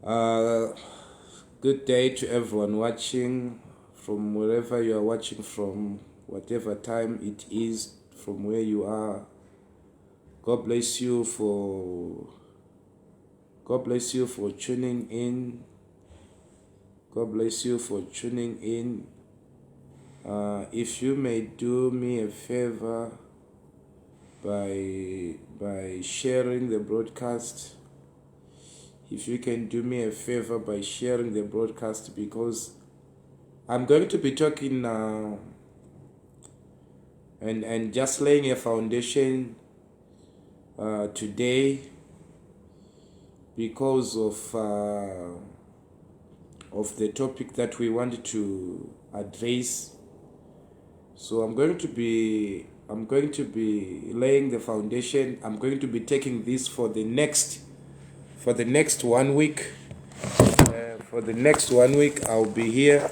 Uh, Good day to everyone watching from wherever you are watching from, whatever time it is, from where you are. God bless you for tuning in. God bless you for tuning in. If you may do me a favor by sharing the broadcast. If you can do me a favor by sharing the broadcast, because I'm going to be talking and just laying a foundation today because of the topic that we want to address. So I'm going to be laying the foundation. I'm going to be taking this for the next 1 week. For the next 1 week, I'll be here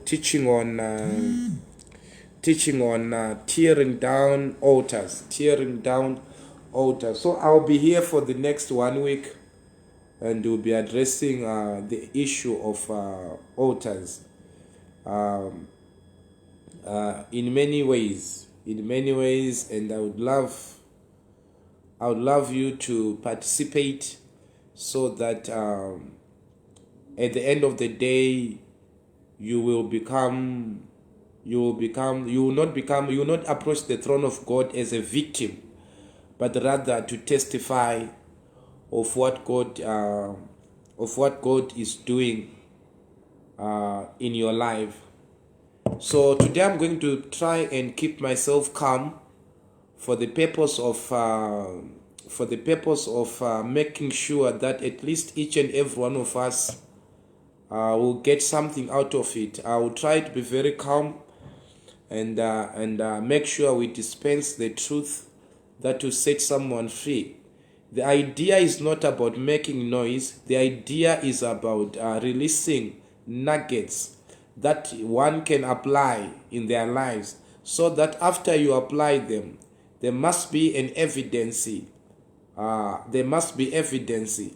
teaching on tearing down altars. So I'll be here for the next 1 week, and we'll be addressing the issue of altars in many ways, and I would love you to participate, so that at the end of the day you will not approach the throne of God as a victim, but rather to testify of what God is doing in your life. So today I'm going to try and keep myself calm for the purpose of making sure that at least each and every one of us will get something out of it. I will try to be very calm and make sure we dispense the truth that will set someone free. The idea is not about making noise. The idea is about releasing nuggets that one can apply in their lives, so that after you apply them, there must be an evidence. There must be evidence in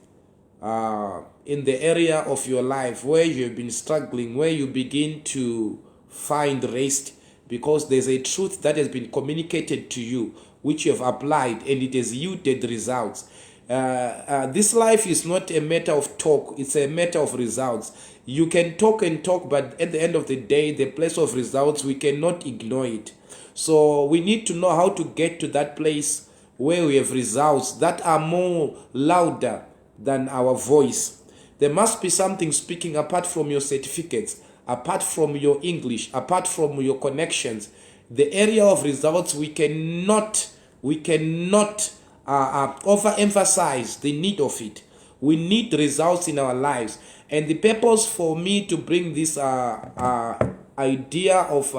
the area of your life where you have been struggling, where you begin to find rest, because there's a truth that has been communicated to you, which you have applied, and it has yielded results. This life is not a matter of talk, it's a matter of results. You can talk and talk, but at the end of the day, the place of results, we cannot ignore it. So we need to know how to get to that place where we have results that are more louder than our voice. There must be something speaking apart from your certificates, apart from your English, apart from your connections. The area of results, we cannot overemphasize the need of it. We need results in our lives. And the purpose for me to bring this idea of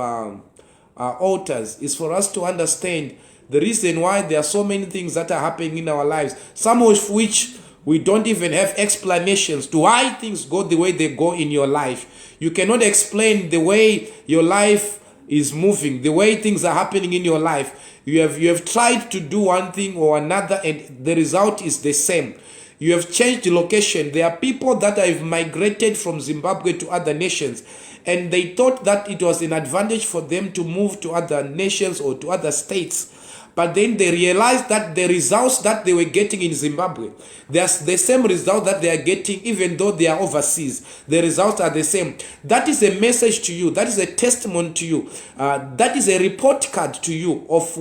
altars is for us to understand the reason why there are so many things that are happening in our lives, some of which we don't even have explanations to why things go the way they go in your life. You cannot explain the way your life is moving, the way things are happening in your life. You have tried to do one thing or another, and the result is the same. You have changed the location. There are people that have migrated from Zimbabwe to other nations, and they thought that it was an advantage for them to move to other nations or to other states. But then they realized that the results that they were getting in Zimbabwe, there's the same result that they are getting even though they are overseas. The results are the same. That is a message to you. That is a testimony to you. That is a report card to you of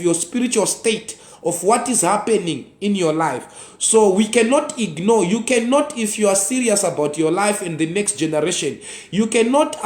your spiritual state, of what is happening in your life. So we cannot ignore. You cannot, if you are serious about your life and the next generation, you cannot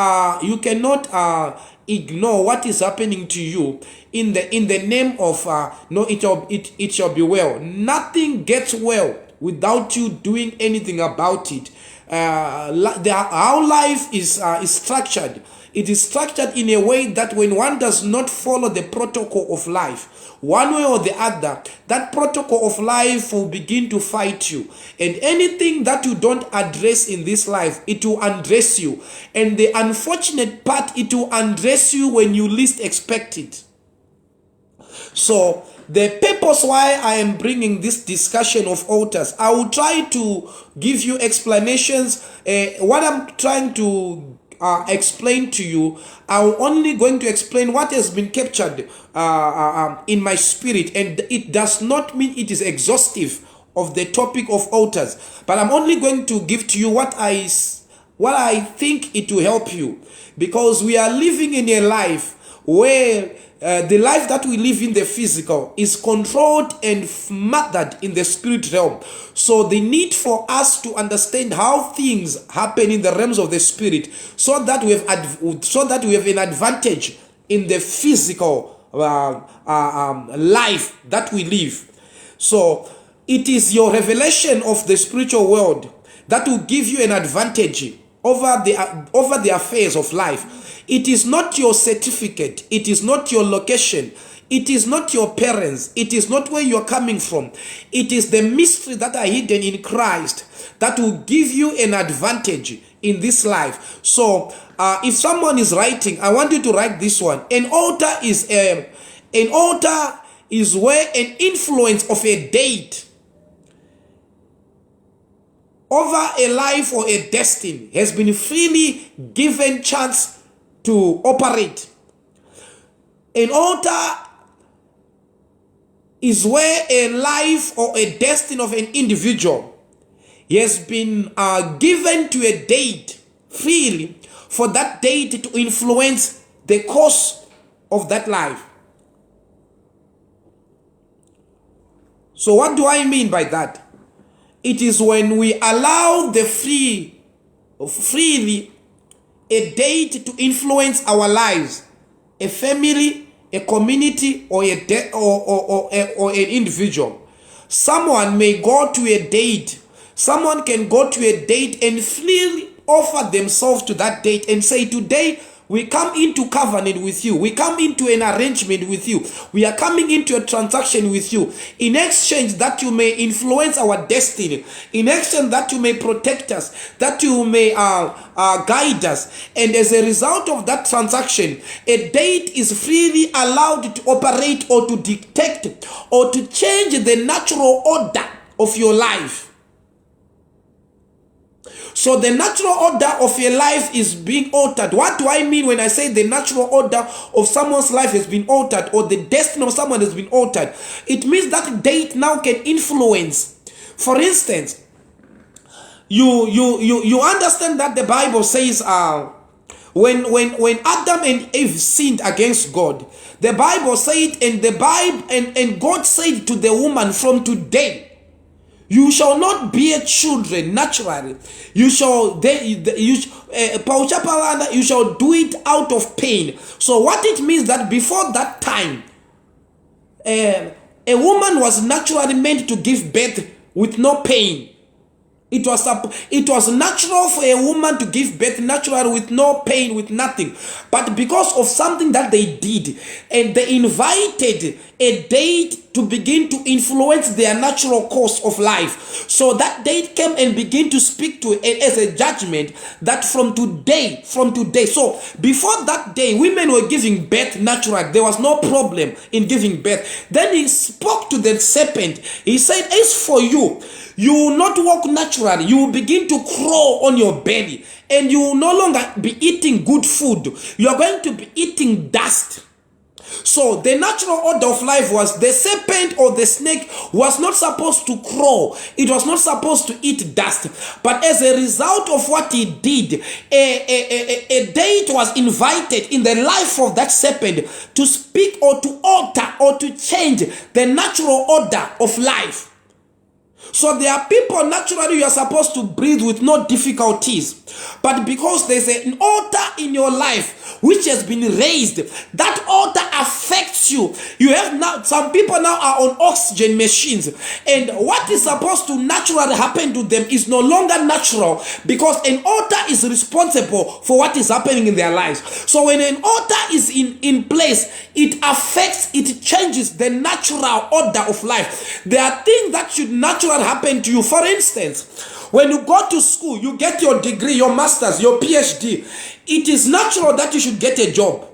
ignore what is happening to you in the name of no, it shall be well. Nothing gets well without you doing anything about it. How life is structured. It is structured in a way that when one does not follow the protocol of life, one way or the other, that protocol of life will begin to fight you. And anything that you don't address in this life, it will undress you. And the unfortunate part, it will undress you when you least expect it. So the purpose why I am bringing this discussion of altars, I will try to give you explanations. What I'm trying to explain to you, I'm only going to explain what has been captured in my spirit, and it does not mean it is exhaustive of the topic of altars, but I'm only going to give to you what I think it will help you, because we are living in a life where the life that we live in the physical is controlled and mothered in the spirit realm. So the need for us to understand how things happen in the realms of the spirit, so that we have an advantage in the physical life that we live. So it is your revelation of the spiritual world that will give you an advantage over the affairs of life. It is not your certificate, it is not your location, it is not your parents, it is not where you are coming from. It is the mystery that are hidden in Christ that will give you an advantage in this life. So if someone is writing, I want you to write this one. An altar is where an influence of a date over a life or a destiny has been freely given chance to operate. An altar is where a life or a destiny of an individual has been given to a date freely, for that date to influence the course of that life. So what do I mean by that? It is when we allow the freely a date to influence our lives, a family, a community, or an individual. Someone may go to a date. Someone can go to a date and freely offer themselves to that date and say, today we come into covenant with you. We come into an arrangement with you. We are coming into a transaction with you. In exchange that you may influence our destiny. In exchange that you may protect us. That you may guide us. And as a result of that transaction, a date is freely allowed to operate or to dictate or to change the natural order of your life. So the natural order of your life is being altered. What do I mean when I say the natural order of someone's life has been altered, or the destiny of someone has been altered? It means that date now can influence. For instance, you understand that the Bible says when Adam and Eve sinned against God, the Bible said, and God said to the woman, from today you shall not bear children naturally. You shall do it out of pain. So what it means that before that time, a woman was naturally meant to give birth with no pain. It was natural for a woman to give birth naturally with no pain, with nothing. But because of something that they did, and they invited a date to begin to influence their natural course of life. So that date came and began to speak to it as a judgment that from today. So before that day, women were giving birth naturally. There was no problem in giving birth. Then he spoke to the serpent. He said, as for you, you will not walk naturally. You will begin to crawl on your belly, and you will no longer be eating good food. You are going to be eating dust. So the natural order of life was the serpent or the snake was not supposed to crawl. It was not supposed to eat dust. But as a result of what he did, a date was invited in the life of that serpent to speak or to alter or to change the natural order of life. So there are people naturally you are supposed to breathe with no difficulties. But because there's an altar in your life which has been raised, that altar affects you. You have now, some people now are on oxygen machines. And what is supposed to naturally happen to them is no longer natural, because an altar is responsible for what is happening in their lives. So when an altar is in place, it affects, it changes the natural order of life. There are things that should naturally happen to you. For instance, when you go to school, you get your degree, your master's, your PhD. It is natural that you should get a job.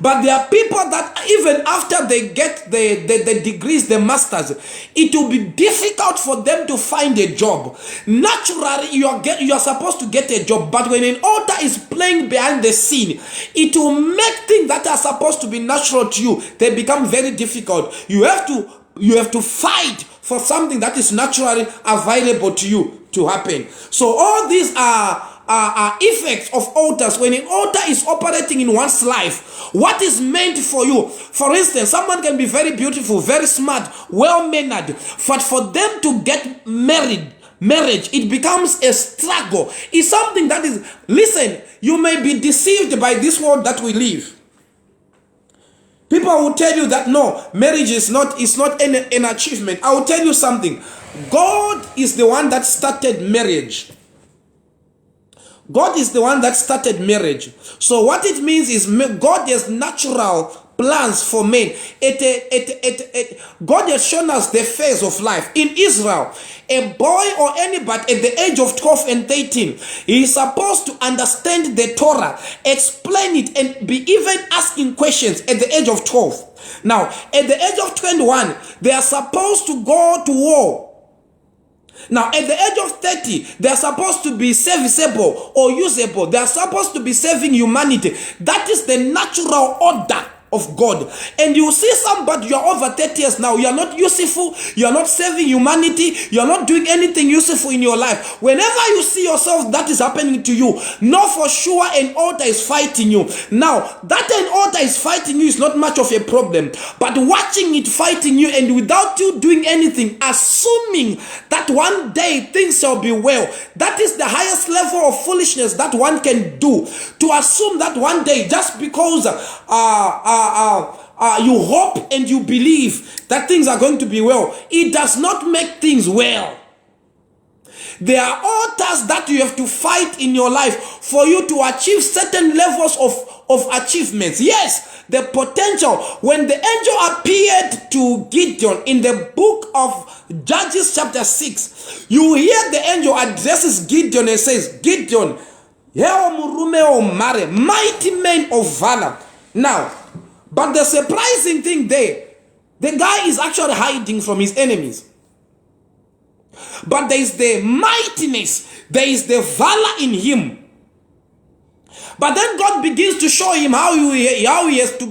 But there are people that even after they get the degrees, the masters, it will be difficult for them to find a job. Naturally, you are supposed to get a job, but when an altar is playing behind the scene, it will make things that are supposed to be natural to you, they become very difficult. You have to fight for something that is naturally available to you to happen. So all these are effects of altars. When an altar is operating in one's life, what is meant for you? For instance, someone can be very beautiful, very smart, well-mannered, but for them to get marriage, it becomes a struggle. It's something that is, listen, you may be deceived by this world that we live. People will tell you that no, marriage is not an achievement. I will tell you something. God is the one that started marriage. God is the one that started marriage. So what it means is God has natural plans for men. God has shown us the phase of life. In Israel, a boy or anybody at the age of 12 and 13, he is supposed to understand the Torah, explain it, and be even asking questions at the age of 12. Now, at the age of 21, they are supposed to go to war. Now, at the age of 30, they are supposed to be serviceable or usable. They are supposed to be serving humanity. That is the natural order of God. And you see somebody, you are over 30 years now, you are not useful, you are not serving humanity, you are not doing anything useful in your life. Whenever you see yourself that is happening to you, know for sure an altar is fighting you. Now, that an altar is fighting you is not much of a problem, but watching it fighting you and without you doing anything, assuming that one day things shall be well, that is the highest level of foolishness that one can do. To assume that one day, just because you hope and you believe that things are going to be well, it does not make things well. There are altars that you have to fight in your life for you to achieve certain levels of achievements. Yes, the potential. When the angel appeared to Gideon in the book of Judges chapter 6, you hear the angel addresses Gideon and says, Gideon, mighty men of valor. Now, but the surprising thing there, the guy is actually hiding from his enemies. But there is the mightiness, there is the valor in him. But then God begins to show him how he is to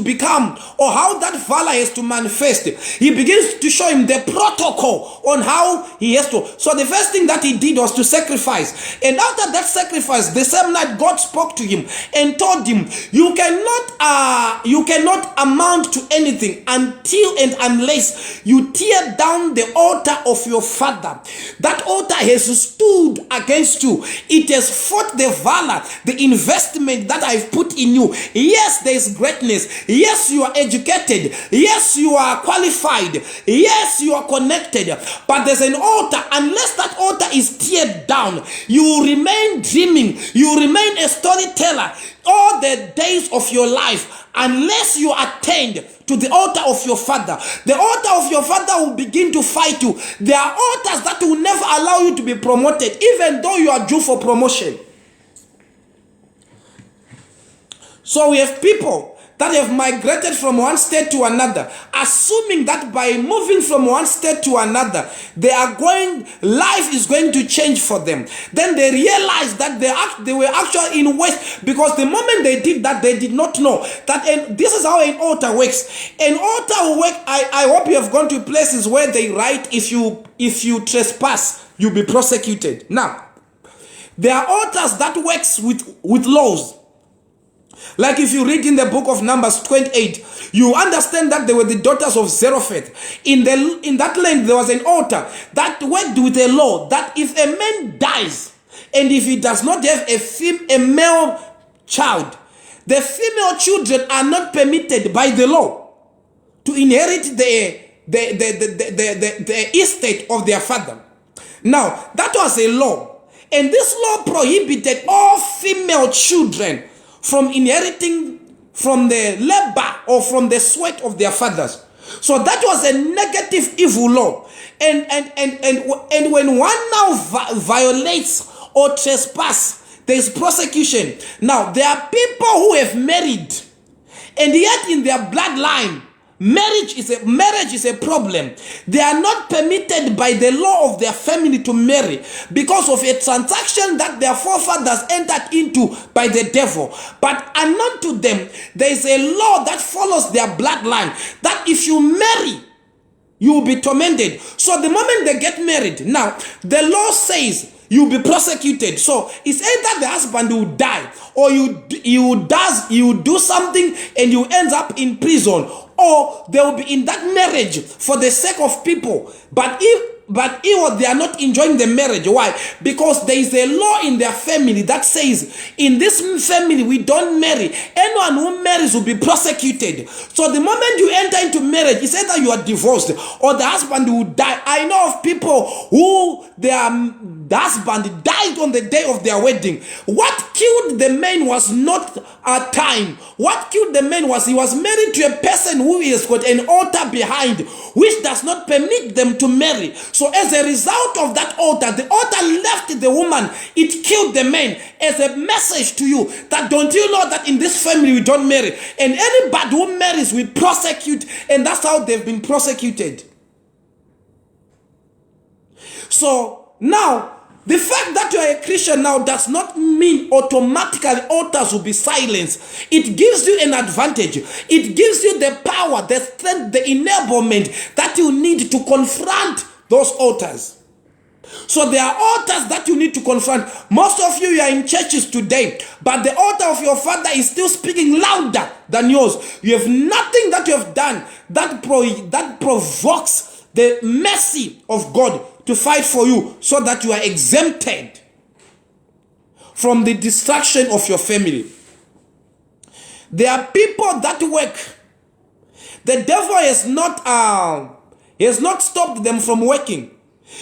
become, or how that valor is to manifest. He begins to show him the protocol on how he has to. So the first thing that he did was to sacrifice. And after that sacrifice, the same night God spoke to him and told him, you cannot amount to anything until and unless you tear down the altar of your father. That altar has stood against you. It has fought the valor, the investment that I've put in you. Yes, there is greatness. Yes, you are educated. Yes, you are qualified. Yes, you are connected. But there's an altar. Unless that altar is teared down, you remain dreaming. You remain a storyteller all the days of your life, unless you attend to the altar of your father. The altar of your father will begin to fight you. There are altars that will never allow you to be promoted, even though you are due for promotion. So we have people that have migrated from one state to another, assuming that by moving from one state to another, life is going to change for them. Then they realize that they were actually in waste, because the moment they did that, they did not know that. And this is how an altar works. An altar will work. I hope you have gone to places where they write, if you trespass, you'll be prosecuted. Now, there are altars that works with laws. Like if you read in the book of Numbers 28, you understand that they were the daughters of Zelophehad. In that land, there was an altar that worked with a law that if a man dies, and if he does not have a male child, the female children are not permitted by the law to inherit the estate of their father. Now, that was a law. And this law prohibited all female children from inheriting from the labor or from the sweat of their fathers. So that was a negative evil law. And when one now violates or trespass there is persecution. Now, there are people who have married, and yet in their bloodline, marriage is a problem. They are not permitted by the law of their family to marry because of a transaction that their forefathers entered into by the devil. But unknown to them, there is a law that follows their bloodline, that if you marry, you will be tormented. So the moment they get married, now the law says you'll be prosecuted. So it's either the husband will die, or you do something and you end up in prison, or they will be in that marriage for the sake of people. But if they are not enjoying the marriage. Why? Because there is a law in their family that says, in this family we don't marry. Anyone who marries will be prosecuted. So the moment you enter into marriage, it's either you are divorced or the husband will die. I know of people who the husband died on the day of their wedding. What killed the man was not a time. What killed the man was he was married to a person who has got an altar behind, which does not permit them to marry. So as a result of that altar, the altar left the woman. It killed the man. As a message to you, that don't you know that in this family we don't marry, and anybody who marries we prosecute, and that's how they've been prosecuted. So now, the fact that you are a Christian now does not mean automatically altars will be silenced. It gives you an advantage. It gives you the power, the strength, the enablement that you need to confront those altars. So there are altars that you need to confront. Most of you are in churches today, but the altar of your father is still speaking louder than yours. You have nothing that you have done that provokes the mercy of God to fight for you, so that you are exempted from the destruction of your family. There are people that work. The devil has not stopped them from working.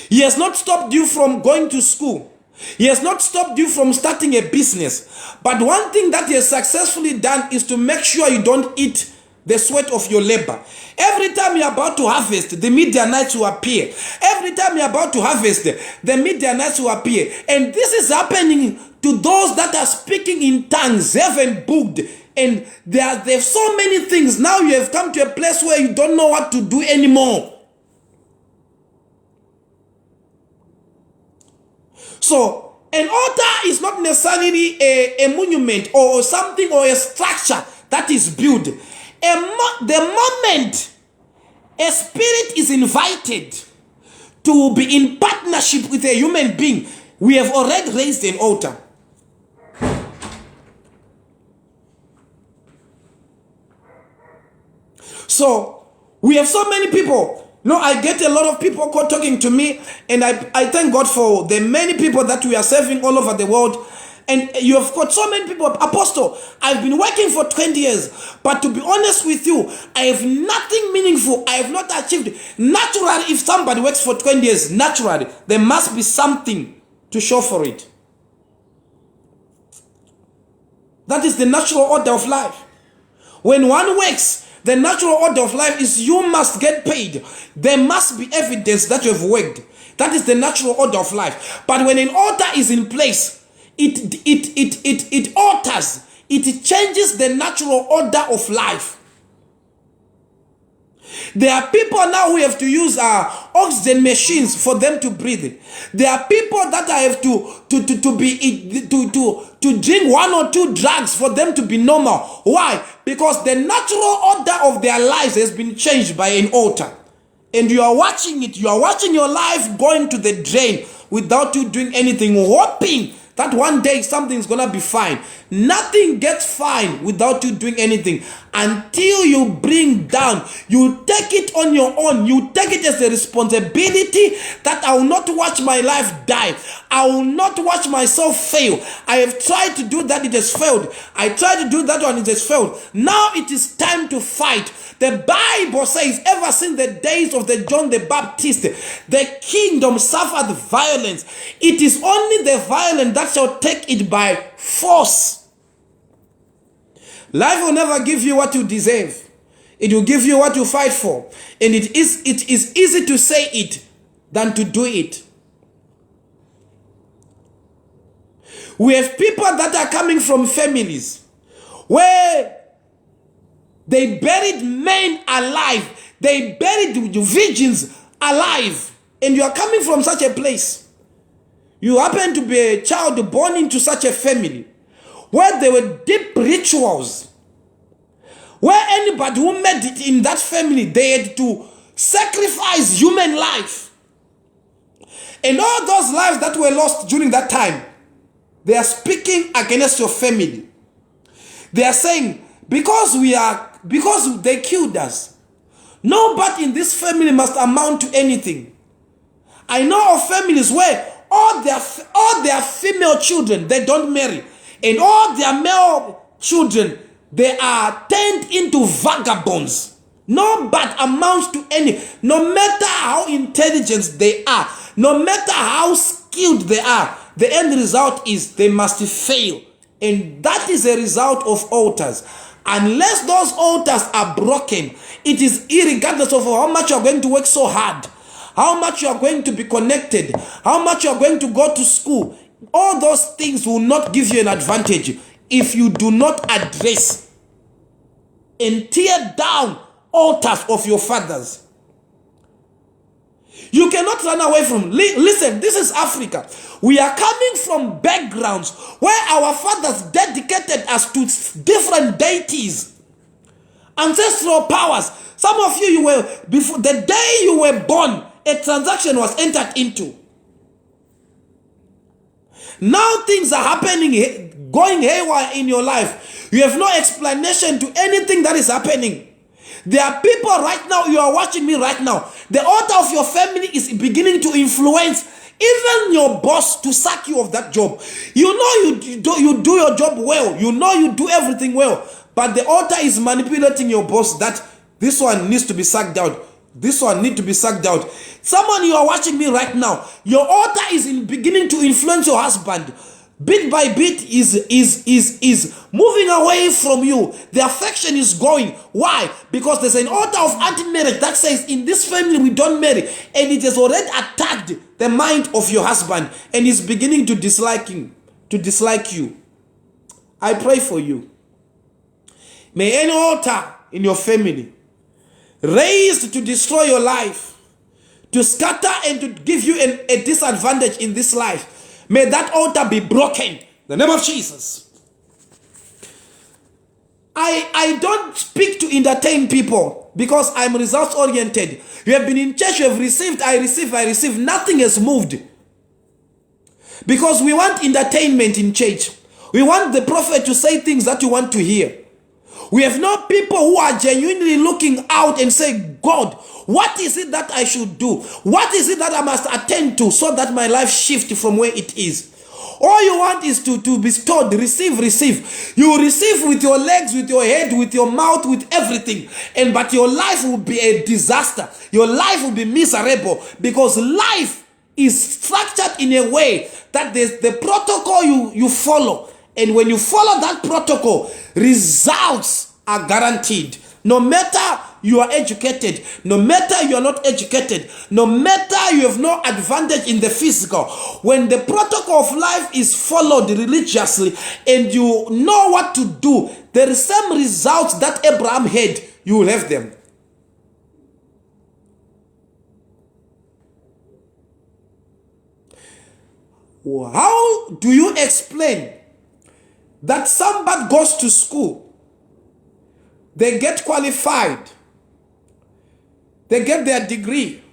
He has not stopped you from going to school. He has not stopped you from starting a business. But one thing that he has successfully done is to make sure you don't eat the sweat of your labor. Every time you're about to harvest, the Midianites will appear. Every time you're about to harvest, the Midianites will appear. And this is happening to those that are speaking in tongues, heaven booked. And there's so many things. Now you have come to a place where you don't know what to do anymore. So an altar is not necessarily a monument or something or a structure that is built. The moment a spirit is invited to be in partnership with a human being, we have already raised an altar. So we have so many people. No, I get a lot of people talking to me, and I thank God for the many people that we are serving all over the world. And you have got so many people. Apostle, I've been working for 20 years, but to be honest with you, I have nothing meaningful. I have not achieved. Naturally, if somebody works for 20 years, naturally, there must be something to show for it. That is the natural order of life. When one works, the natural order of life is you must get paid. There must be evidence that you have worked. That is the natural order of life. But when an altar is in place, it alters, it changes the natural order of life. There are people now who have to use oxygen machines for them to breathe. There are people that have to drink 1 or 2 drugs for them to be normal. Why? Because the natural order of their lives has been changed by an altar. And you are watching it. You are watching your life going to the drain without you doing anything, hoping that one day something's gonna be fine. Nothing gets fine without you doing anything until you bring down. You take it on your own. You take it as a responsibility that I will not watch my life die. I will not watch myself fail. I have tried to do that, it has failed. I tried to do that one, it has failed. Now it is time to fight. The Bible says, ever since the days of the John the Baptist, the kingdom suffered violence. It is only the violent that shall take it by force. Life will never give you what you deserve. It will give you what you fight for. And it is easy to say it than to do it. We have people that are coming from families where they buried men alive. They buried virgins alive. And you are coming from such a place. You happen to be a child born into such a family where there were deep rituals, where anybody who made it in that family, they had to sacrifice human life. And all those lives that were lost during that time, they are speaking against your family. They are saying, because they killed us, nobody in this family must amount to anything. I know of families where all their female children, they don't marry. And all their male children, they are turned into vagabonds. Nobody amounts to any. No matter how intelligent they are, no matter how skilled they are, the end result is they must fail. And that is a result of altars. Unless those altars are broken, it is irregardless of how much you are going to work so hard, how much you are going to be connected, how much you are going to go to school. All those things will not give you an advantage if you do not address and tear down altars of your fathers. You cannot run away from. Listen, this is Africa. We are coming from backgrounds where our fathers dedicated us to different deities, ancestral powers. Some of you were, before the day you were born, a transaction was entered into. Now things are happening, going haywire in your life. You have no explanation to anything that is happening. There are people right now, you are watching me right now. The altar of your family is beginning to influence even your boss to sack you of that job. You know you do your job well. You know you do everything well. But the altar is manipulating your boss that this one needs to be sacked out. This one needs to be sacked out. Someone, you are watching me right now. Your altar is beginning to influence your husband. Bit by bit is moving away from you. The affection is going. Why? Because there's an altar of anti-marriage that says in this family we don't marry, and it has already attacked the mind of your husband and is beginning to dislike you. I pray for you. May any altar in your family raised to destroy your life, to scatter and to give you a disadvantage in this life, may that altar be broken. In the name of Jesus. I don't speak to entertain people because I'm results oriented. You have been in church, you have received, I receive. Nothing has moved. Because we want entertainment in church. We want the prophet to say things that you want to hear. We have no people who are genuinely looking out and say, God, what is it that I should do? What is it that I must attend to so that my life shifts from where it is? All you want is to be told, receive. You receive with your legs, with your head, with your mouth, with everything. But your life will be a disaster. Your life will be miserable because life is structured in a way that there's the protocol you follow. And when you follow that protocol, results are guaranteed. No matter you are educated, no matter you are not educated, no matter you have no advantage in the physical, when the protocol of life is followed religiously and you know what to do, the same results that Abraham had, you will have them. How do you explain that somebody goes to school, they get qualified, they get their degree,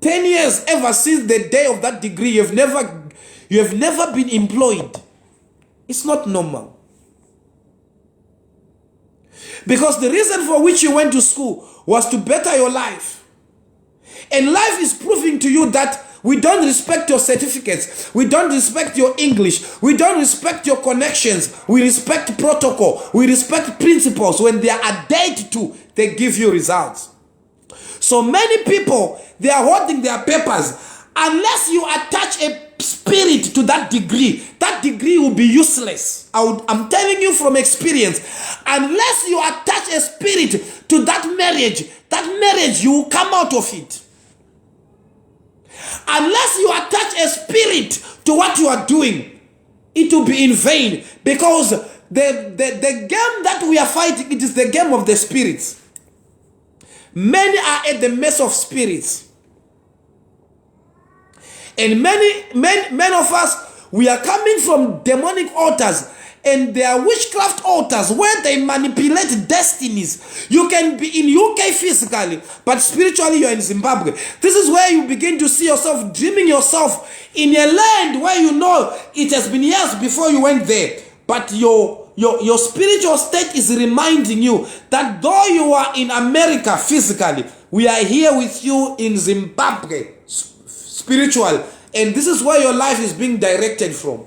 10 years ever since the day of that degree, you have never been employed? It's not normal. Because the reason for which you went to school was to better your life. And life is proving to you that we don't respect your certificates. We don't respect your English. We don't respect your connections. We respect protocol. We respect principles. When they are adhered to, they give you results. So many people, they are holding their papers. Unless you attach a spirit to that degree will be useless. I'm telling you from experience. Unless you attach a spirit to that marriage, you will come out of it. Unless you attach a spirit to what you are doing, it will be in vain, because the game that we are fighting, it is the game of the spirits. Many are at the mess of spirits, and many of us, we are coming from demonic altars, and they are witchcraft altars where they manipulate destinies. You can be in UK physically, but spiritually you are in Zimbabwe. This is where you begin to see yourself dreaming yourself in a land where you know it has been years before you went there, but your spiritual state is reminding you that though you are in America physically, we are here with you in Zimbabwe spiritual, and this is where your life is being directed from.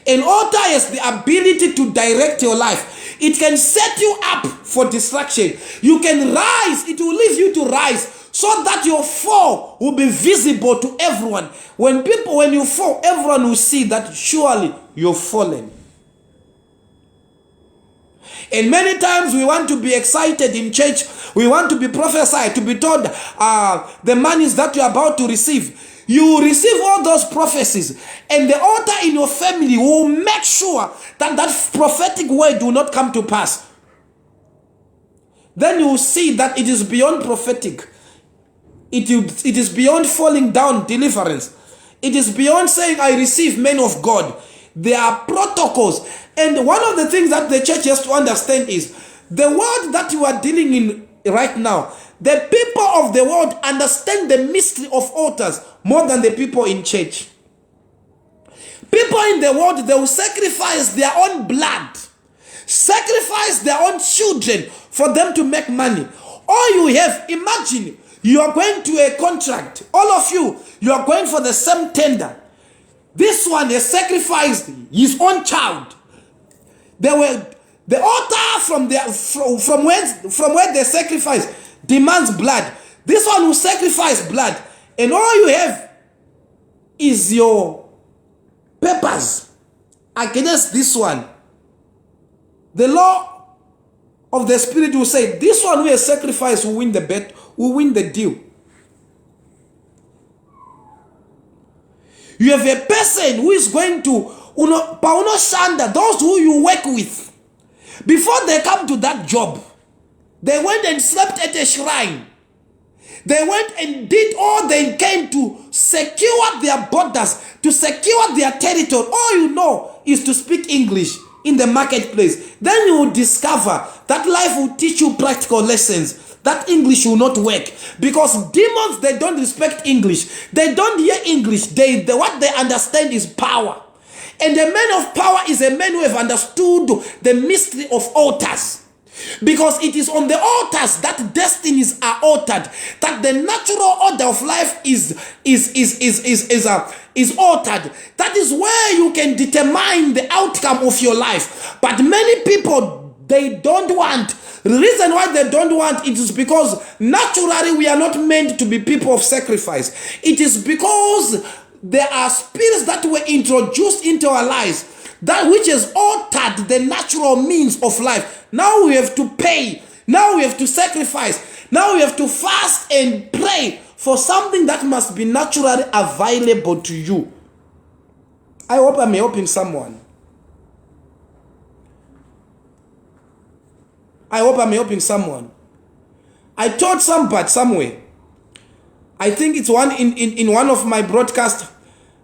An altar has the ability to direct your life. It can set you up for distraction. You can rise. It will leave you to rise so that your fall will be visible to everyone. When you fall, everyone will see that surely you've fallen. And many times we want to be excited in church. We want to be prophesied, to be told the monies that you're about to receive. You will receive all those prophecies, and the altar in your family will make sure that that prophetic word will not come to pass. Then you will see that it is beyond prophetic. It is beyond falling down deliverance. It is beyond saying, I receive men of God. There are protocols. And one of the things that the church has to understand is the world that you are dealing in right now, the people of the world understand the mystery of altars more than the people in church. People in the world, they will sacrifice their own blood, sacrifice their own children for them to make money. All you have, imagine, you are going to a contract. All of you are going for the same tender. This one has sacrificed his own child. The altar from where they sacrifice demands blood. This one will sacrifice blood, and all you have is your papers against this one. The law of the spirit will say this one who has sacrificed will win the bet, will win the deal. You have a person who is going to Pauno Shanda, those who you work with. Before they come to that job, they went and slept at a shrine. They went and did all they can to secure their borders, to secure their territory. All you know is to speak English in the marketplace. Then you will discover that life will teach you practical lessons. That English will not work, because demons, they don't respect English. They don't hear English. What they understand is power. And a man of power is a man who have understood the mystery of altars. Because it is on the altars that destinies are altered, that the natural order of life is altered. That is where you can determine the outcome of your life. But many people, they don't want. The reason why they don't want it is because naturally we are not meant to be people of sacrifice. It is because there are spirits that were introduced into our lives, that which has altered the natural means of life. Now we have to pay. Now we have to sacrifice. Now we have to fast and pray for something that must be naturally available to you. I hope I'm helping someone. I hope I'm helping someone. I taught somebody somewhere. I think it's in one of my broadcasts,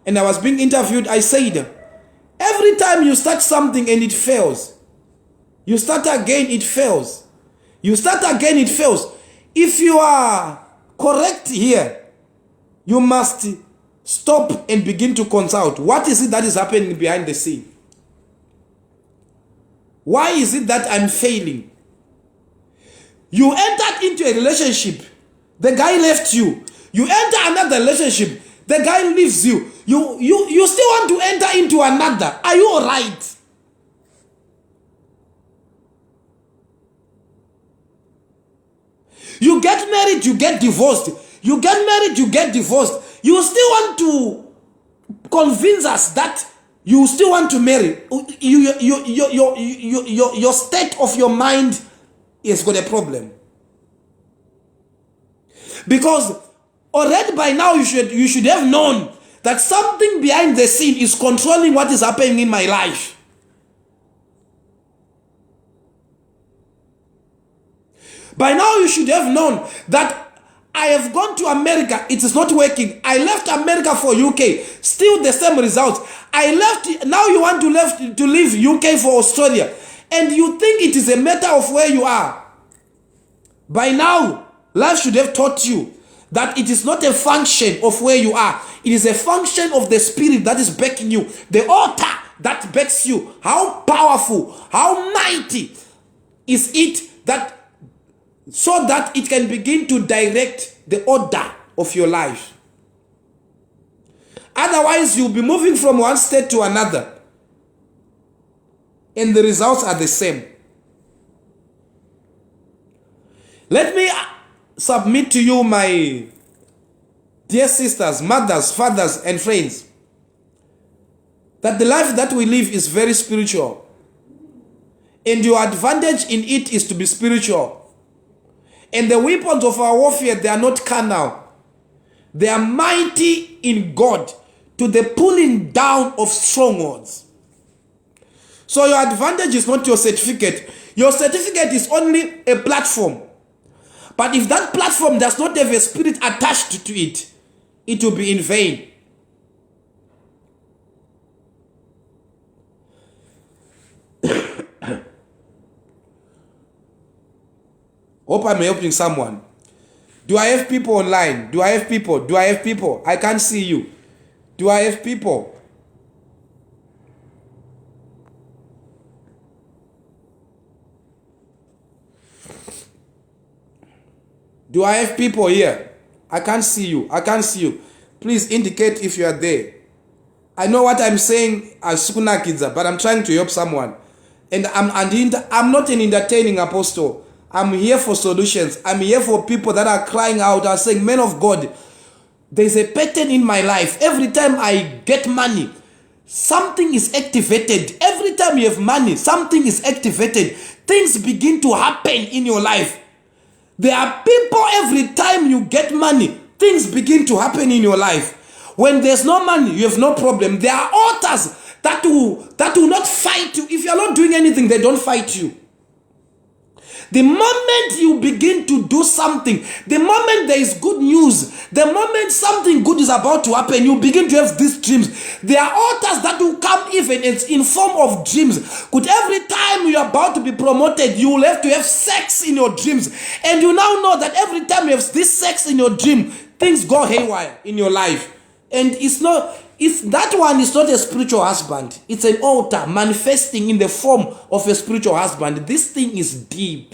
and I was being interviewed. I said, every time you start something and it fails, you start again, it fails. You start again, it fails. If you are correct here, you must stop and begin to consult. What is it that is happening behind the scene? Why is it that I'm failing? You entered into a relationship, the guy left you. You enter another relationship, the guy leaves you. You still want to enter into another. Are you all right? You get married, you get divorced. You get married, you get divorced. You still want to convince us that you still want to marry. Your state of your mind has got a problem. Because already by now you should have known that something behind the scene is controlling what is happening in my life. By now you should have known that I have gone to America, it is not working. I left America for UK, still the same results. I left, now you want to leave UK for Australia, and you think it is a matter of where you are. By now, life should have taught you that it is not a function of where you are. It is a function of the spirit that is backing you. The altar that backs you. How powerful, how mighty is it that so that it can begin to direct the order of your life. Otherwise, you'll be moving from one state to another, and the results are the same. Let me submit to you, my dear sisters, mothers, fathers, and friends, that the life that we live is very spiritual, and your advantage in it is to be spiritual. And the weapons of our warfare, they are not carnal. They are mighty in God to the pulling down of strongholds. So your advantage is not your certificate. Your certificate is only a platform. But if that platform does not have a spirit attached to it, it will be in vain. Hope I'm helping someone. Do I have people online? Do I have people? Do I have people? I can't see you. Do I have people? Do I have people here? I can't see you. I can't see you. Please indicate if you are there. I know what I'm saying as Sukuna Kidza, but I'm trying to help someone. And I'm not an entertaining apostle. I'm here for solutions. I'm here for people that are crying out and saying, "Men of God, there's a pattern in my life. Every time I get money, something is activated. Every time you have money, something is activated. Things begin to happen in your life." There are people, every time you get money, things begin to happen in your life. When there's no money, you have no problem. There are altars that will not fight you. If you're not doing anything, they don't fight you. The moment you begin to do something, the moment there is good news, the moment something good is about to happen, you begin to have these dreams. There are altars that will come even in form of dreams. Could every time you're about to be promoted, you will have to have sex in your dreams. And you now know that every time you have this sex in your dream, things go haywire in your life. And that one is not a spiritual husband. It's an altar manifesting in the form of a spiritual husband. This thing is deep.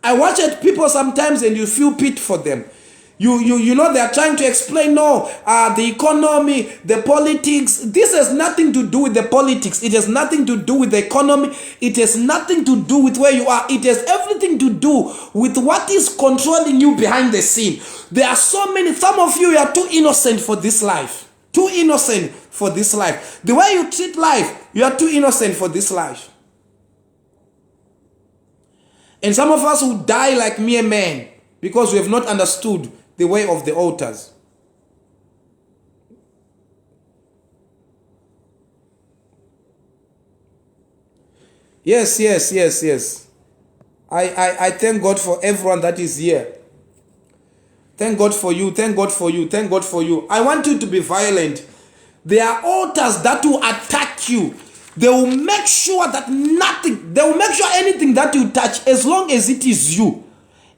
I watch at people sometimes and you feel pity for them. You know, they are trying to explain, no, the economy, the politics. This has nothing to do with the politics. It has nothing to do with the economy. It has nothing to do with where you are. It has everything to do with what is controlling you behind the scene. There are so many, some of you are too innocent for this life. Too innocent for this life. The way you treat life, you are too innocent for this life. And some of us will die like mere men because we have not understood the way of the altars. Yes. I thank God for everyone that is here. Thank God for you. Thank God for you. Thank God for you. I want you to be violent. There are altars that will attack you. They will make sure that nothing, they will make sure anything that you touch, as long as it is you,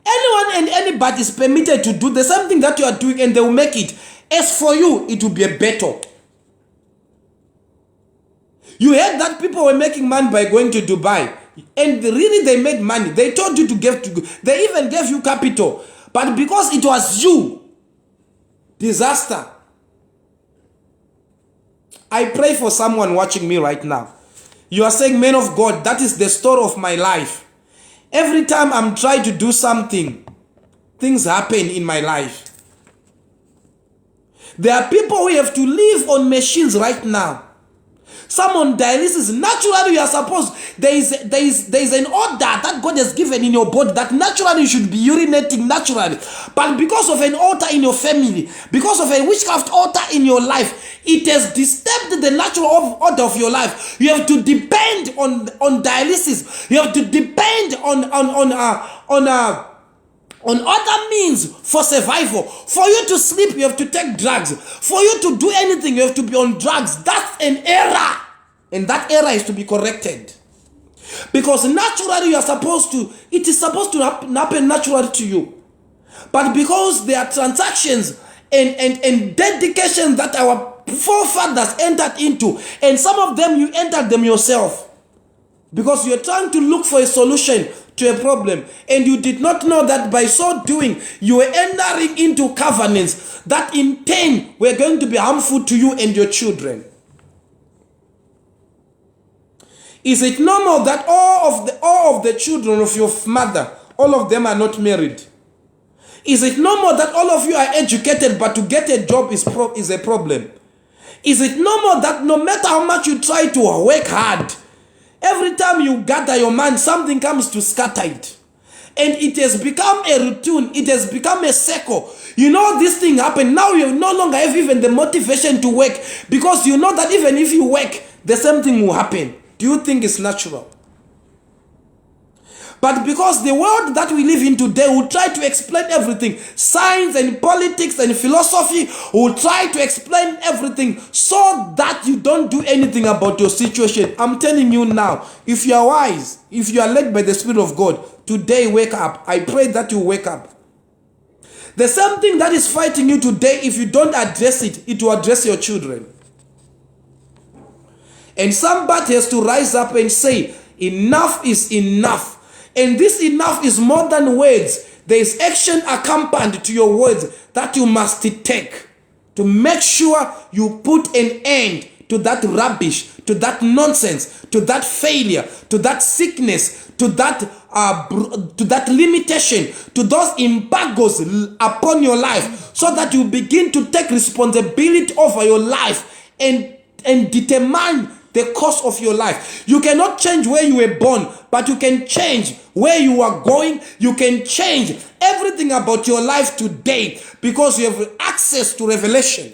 anyone and anybody is permitted to do the same thing that you are doing, and they will make it. As for you, it will be a battle. You heard that people were making money by going to Dubai, and really they made money. They told you to give, they even gave you capital, but because it was you, disaster. I pray for someone watching me right now. You are saying, "Man of God, that is the story of my life. Every time I'm trying to do something, things happen in my life." There are people who have to live on machines right now. Some on dialysis, naturally you are supposed, there is an order that God has given in your body that naturally you should be urinating naturally. But because of an altar in your family, because of a witchcraft altar in your life, it has disturbed the natural order of your life. You have to depend on dialysis. You have to depend on other means for survival. For you to sleep, you have to take drugs. For you to do anything, you have to be on drugs. That's an error. And that error is to be corrected. Because naturally you are supposed to, it is supposed to happen naturally to you. But because there are transactions and dedication that our forefathers entered into, and some of them you entered them yourself. Because you're trying to look for a solution to a problem, and you did not know that by so doing you were entering into covenants that in turn were going to be harmful to you and your children. Is it normal that all of the children of your mother, all of them are not married? Is it normal that all of you are educated but to get a job is a problem? Is it normal that no matter how much you try to work hard, every time you gather your mind, something comes to scatter it? And it has become a routine. It has become a cycle. You know this thing happened. Now you no longer have even the motivation to work, because you know that even if you work, the same thing will happen. Do you think it's natural? But because the world that we live in today will try to explain everything, science and politics and philosophy will try to explain everything so that you don't do anything about your situation. I'm telling you now, if you are wise, if you are led by the Spirit of God, today wake up. I pray that you wake up. The same thing that is fighting you today, if you don't address it, it will address your children. And somebody has to rise up and say, enough is enough. And this enough is more than words. There is action accompanied to your words that you must take to make sure you put an end to that rubbish, to that nonsense, to that failure, to that sickness, to that limitation, to those embargoes upon your life, so that you begin to take responsibility over your life and determine the course of your life. You cannot change where you were born, but you can change where you are going. You can change everything about your life today because you have access to revelation.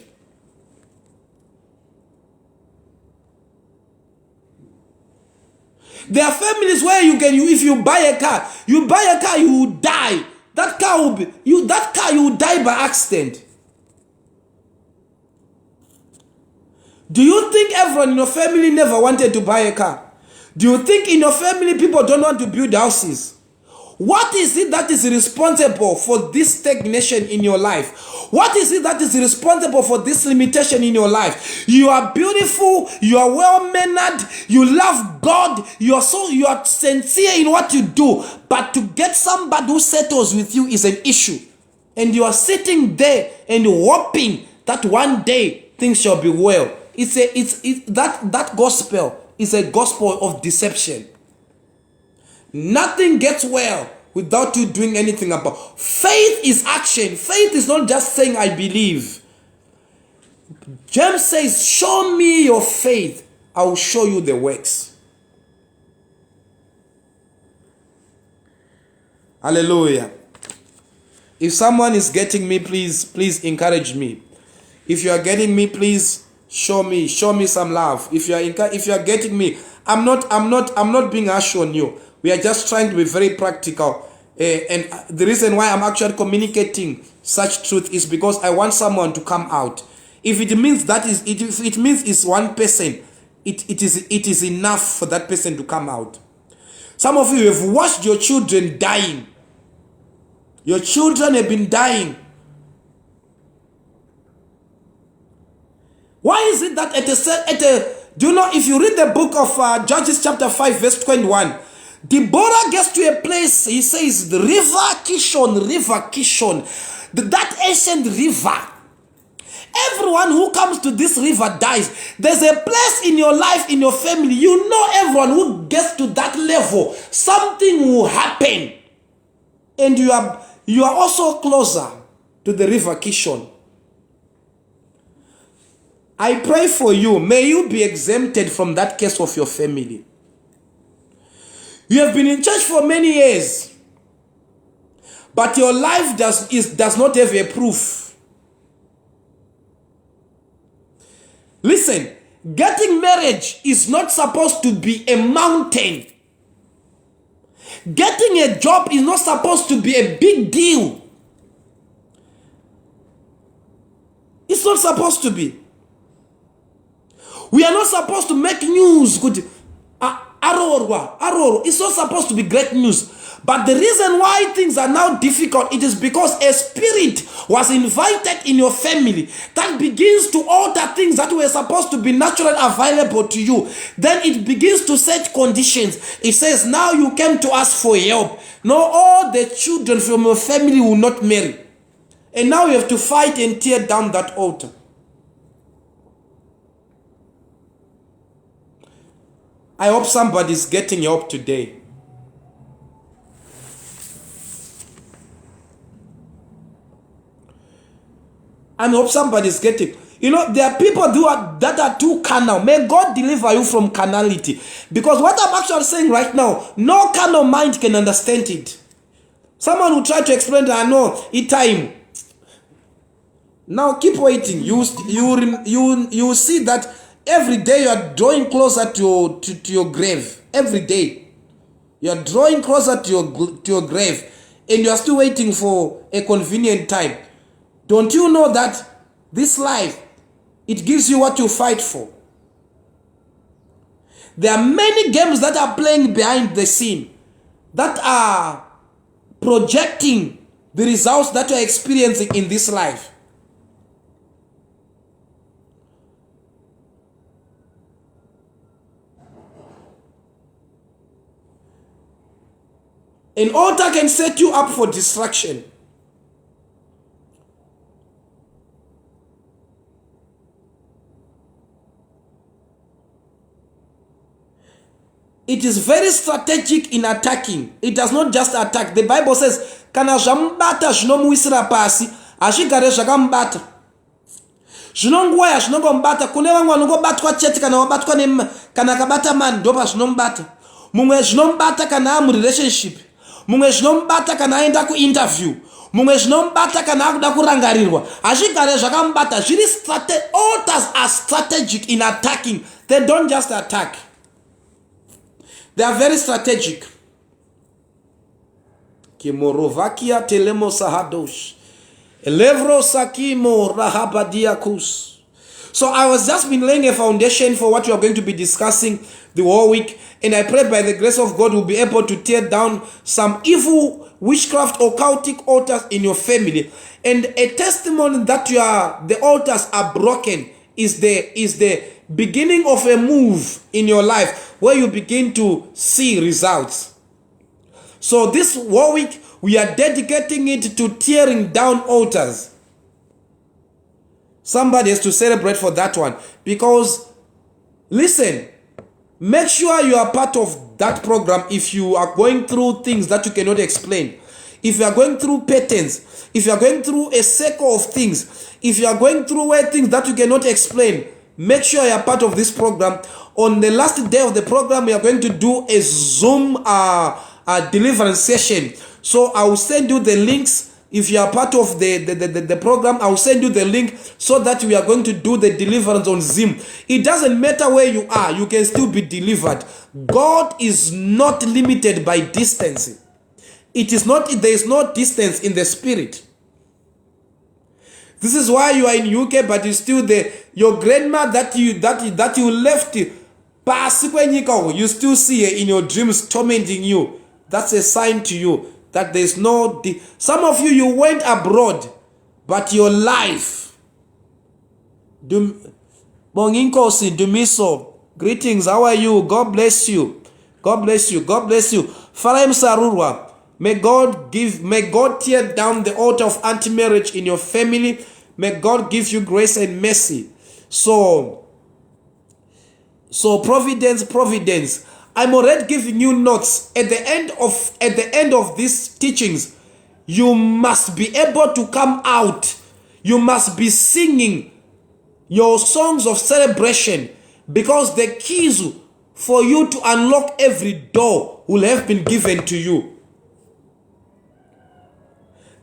There are families where if you buy a car, you will die. That car you will die by accident. Do you think everyone in your family never wanted to buy a car? Do you think in your family people don't want to build houses? What is it that is responsible for this stagnation in your life? What is it that is responsible for this limitation in your life? You are beautiful, you are well-mannered, you love God, you are sincere in what you do, but to get somebody who settles with you is an issue. And you are sitting there and hoping that one day things shall be well. That gospel is a gospel of deception. Nothing gets well without you doing anything about. Faith is action. Faith is not just saying I believe. James says, show me your faith, I will show you the works. Hallelujah. If someone is getting me, please encourage me. If you are getting me, please show me some love. If you are getting me, I'm not being harsh on you. We are just trying to be very practical. And the reason why I'm actually communicating such truth is because I want someone to come out. If it means it means it's one person, it is enough for that person to come out. Some of you have watched your children dying. Your children have been dying. Why is it that do you know, if you read the book of Judges chapter 5 verse 21, Deborah gets to a place, he says, the river Kishon, that ancient river. Everyone who comes to this river dies. There's a place in your life, in your family, you know everyone who gets to that level, something will happen. And you are also closer to the river Kishon. I pray for you. May you be exempted from that case of your family. You have been in church for many years, but your life does not have a proof. Listen, getting marriage is not supposed to be a mountain. Getting a job is not supposed to be a big deal. It's not supposed to be. We are not supposed to make news. Good. It's not supposed to be great news. But the reason why things are now difficult, it is because a spirit was invited in your family that begins to alter things that were supposed to be naturally available to you. Then it begins to set conditions. It says, now you came to us for help. No, all the children from your family will not marry. And now you have to fight and tear down that altar. I hope somebody's getting help today. I hope somebody's getting. You know, there are people that are too carnal. May God deliver you from carnality. Because what I'm actually saying right now, no carnal mind can understand it. Someone will try to explain that, I know, it's time. Now keep waiting. You see that every day you are drawing closer to your grave. Every day. You are drawing closer to your grave. And you are still waiting for a convenient time. Don't you know that this life, it gives you what you fight for? There are many games that are playing behind the scene that are projecting the results that you are experiencing in this life. An altar can set you up for destruction. It is very strategic in attacking. It does not just attack. The Bible says, kana jambata jinomuisira pasi, ashigare jagambata. Jinongwaya jinogombata, kune wangu wanugobatwa cheti kana wabatwa kana kabata man, dopa jinombata. Mungwe jinombata kana amu relationship. Mungwe jinombata kana aenda ku interview. Mungwe jinombata kana akuda kurangarirwa. Ashigare jagambata. Altars are strategic in attacking. They don't just attack. They are very strategic. Kimorovakia telemo sahadosh. Elevro sakimo rahabadiakus. So I was just been laying a foundation for what we are going to be discussing the whole week. And I pray by the grace of God we'll be able to tear down some evil witchcraft or occultic altars in your family. And a testimony that the altars are broken is the beginning of a move in your life where you begin to see results. So this whole week, we are dedicating it to tearing down altars. Somebody has to celebrate for that one. Because, listen, make sure you are part of that program if you are going through things that you cannot explain. If you are going through patterns, if you are going through a circle of things, if you are going through things that you cannot explain, make sure you are part of this program. On the last day of the program, we are going to do a Zoom deliverance session. So I will send you the links. If you are part of the program, I will send you the link so that we are going to do the deliverance on Zoom. It doesn't matter where you are, you can still be delivered. God is not limited by distance. It is not, there is no distance in the spirit. This is why you are in UK, but you still there. Your grandma that you left, you still see her in your dreams tormenting you. That's a sign to you that there is no. Some of you went abroad, but your life. Bonginkosi Dumiso, greetings. How are you? God bless you. God bless you. God bless you. Faraim Sarurwa. May God tear down the altar of anti-marriage in your family. May God give you grace and mercy. So providence. I'm already giving you notes. At the end of these teachings, you must be able to come out. You must be singing. your songs of celebration, because the keys for you to unlock every door will have been given to you.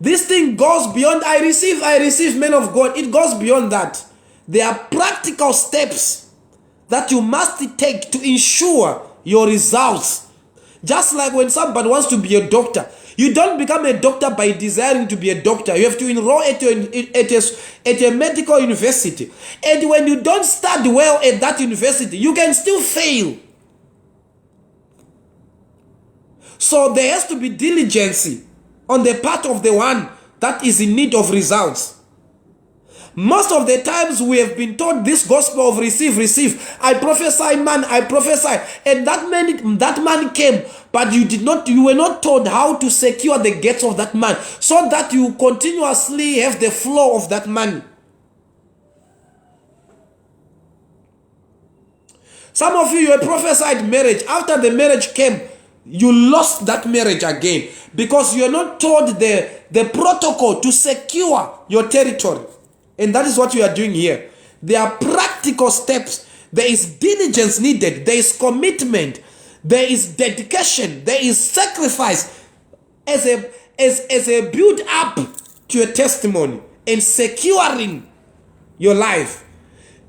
This thing goes beyond I receive, men of God. It goes beyond that. There are practical steps that you must take to ensure your results. Just like when somebody wants to be a doctor, you don't become a doctor by desiring to be a doctor. You have to enroll at a medical university. And when you don't study well at that university, you can still fail. So there has to be diligence on the part of the one that is in need of results. Most of the times we have been taught this gospel of receive. I prophesy, man, I prophesy. And that man came, but you were not told how to secure the gates of that man, so that you continuously have the flow of that money. Some of you were prophesied marriage. After the marriage came, you lost that marriage again, because you are not told the protocol to secure your territory. And that is what we are doing here. There are practical steps. There is diligence needed. There is commitment. There is dedication. There is sacrifice as a build up to your testimony and securing your life.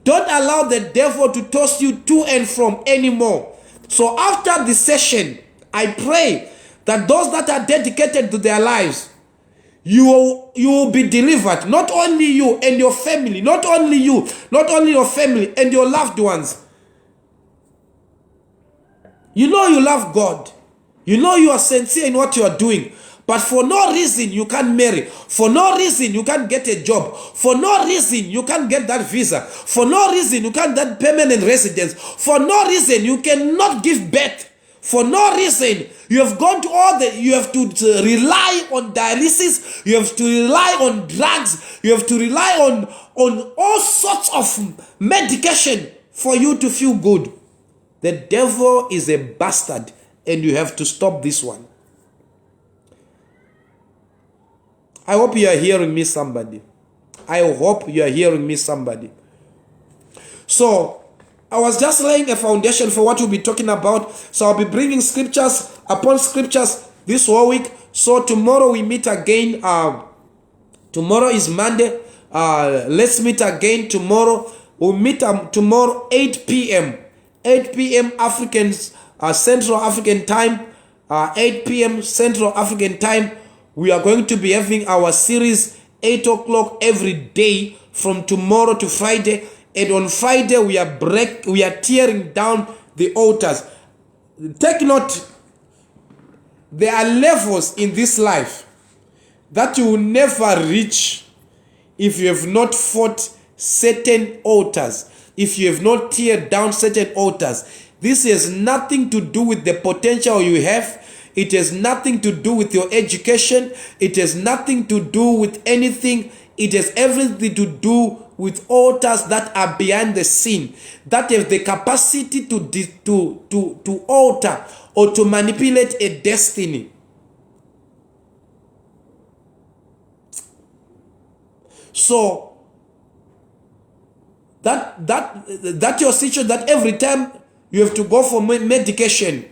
Don't allow the devil to toss you to and from anymore. So after this session, I pray that those that are dedicated to their lives, you will be delivered. Not only you and your family, not only you, not only your family and your loved ones. You know you love God. You know you are sincere in what you are doing. But for no reason you can't marry. For no reason you can't get a job. For no reason you can't get that visa. For no reason you can't get permanent residence. For no reason you cannot give birth. For no reason you have gone to you have to rely on dialysis, you have to rely on drugs, you have to rely on all sorts of medication for you to feel good. The devil is a bastard, and you have to stop this one. I hope you are hearing me, somebody. I hope you are hearing me, somebody. So I was just laying a foundation for what we'll be talking about. So I'll be bringing scriptures upon scriptures this whole week. So tomorrow we meet again. Tomorrow is Monday. Let's meet again tomorrow. We'll meet tomorrow 8 p.m. 8 p.m. Central African time. 8 p.m. Central African time. We are going to be having our series 8 o'clock every day from tomorrow to Friday. And on Friday we are tearing down the altars. Take note, there are levels in this life that you will never reach if you have not fought certain altars, if you have not teared down certain altars. This has nothing to do with the potential you have. It has nothing to do with your education. It has nothing to do with anything. It has everything to do with altars that are behind the scene, that have the capacity to alter or to manipulate a destiny. So that your situation, that every time you have to go for medication,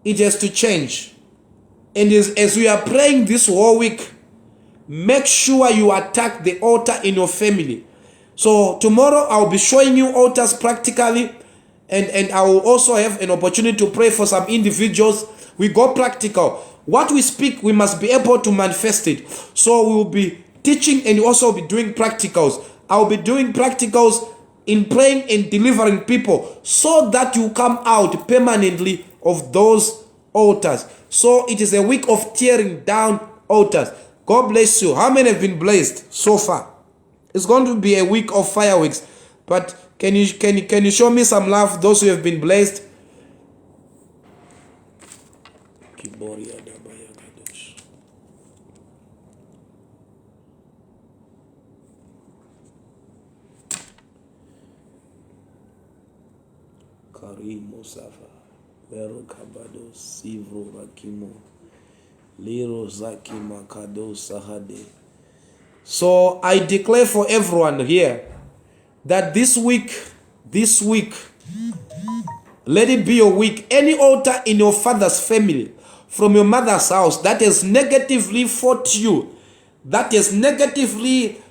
it has to change. And as we are praying this whole week, make sure you attack the altar in your family. So tomorrow I'll be showing you altars practically, and I will also have an opportunity to pray for some individuals. We go practical. What we speak, we must be able to manifest it. So we will be teaching and also be doing practicals. I'll be doing practicals in praying and delivering people, so that you come out permanently of those altars. So it is a week of tearing down altars. God bless you. How many have been blessed so far? It's going to be a week of fireworks. But can you show me some love, those who have been blessed? Karimo Safa, Vero Kabado, Sivro Rakimo, Liro Zaki Makado Sahade, So I declare for everyone here that this week, let it be your week. Any altar in your father's family, from your mother's house, that has negatively fought you, that has negatively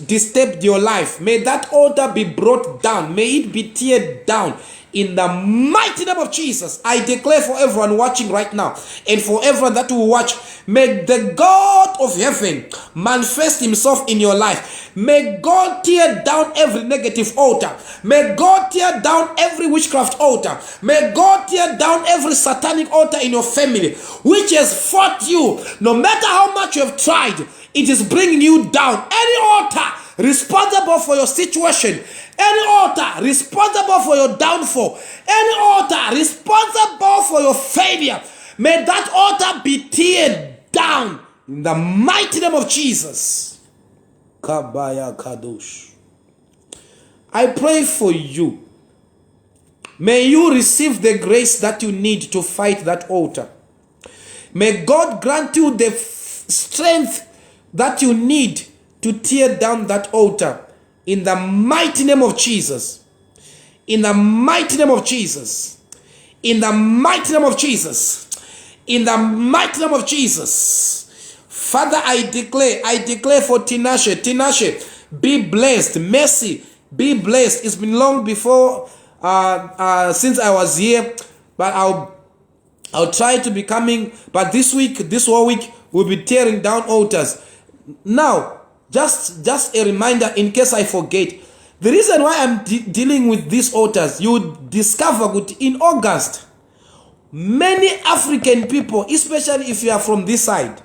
disturbed your life, may that altar be brought down. May it be teared down. In the mighty name of Jesus, I declare for everyone watching right now, and for everyone that will watch, may the God of heaven manifest himself in your life. May God tear down every negative altar. May God tear down every witchcraft altar. May God tear down every satanic altar in your family, which has fought you. No matter how much you have tried, it is bringing you down. Any altar responsible for your situation, any altar responsible for your downfall, any altar responsible for your failure, may that altar be teared down in the mighty name of Jesus. Kabaya Kadosh. I pray for you. May you receive the grace that you need to fight that altar. May God grant you the strength that you need to tear down that altar in the mighty name of Jesus. In the mighty name of Jesus. In the mighty name of Jesus. In the mighty name of Jesus. Father, I declare for Tinashe. Tinashe, be blessed. Mercy, be blessed. It's been long before since I was here, but I'll try to be coming. But this whole week, we'll be tearing down altars. Now, just a reminder in case I forget. The reason why I'm dealing with these altars, you discover that in August, many African people, especially if you are from this side,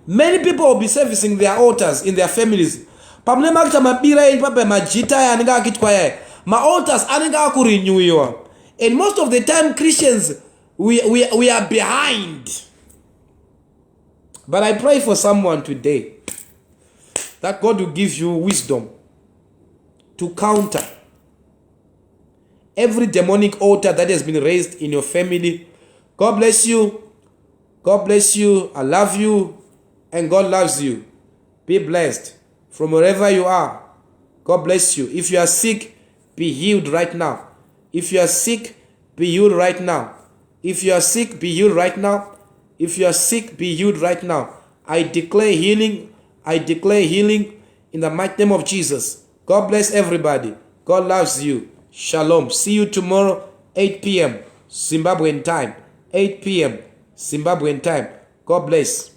many people will be servicing their altars in their families. My altars are, and most of the time Christians, we are behind. But I pray for someone today that God will give you wisdom to counter every demonic altar that has been raised in your family. God bless you. God bless you. I love you. And God loves you. Be blessed from wherever you are. God bless you. If you are sick, be healed right now. If you are sick, be healed right now. If you are sick, be healed right now. If you are sick, be healed right now. I declare healing. I declare healing in the mighty name of Jesus. God bless everybody. God loves you. Shalom. See you tomorrow, 8 p.m. Zimbabwean time. 8 p.m. Zimbabwean time. God bless.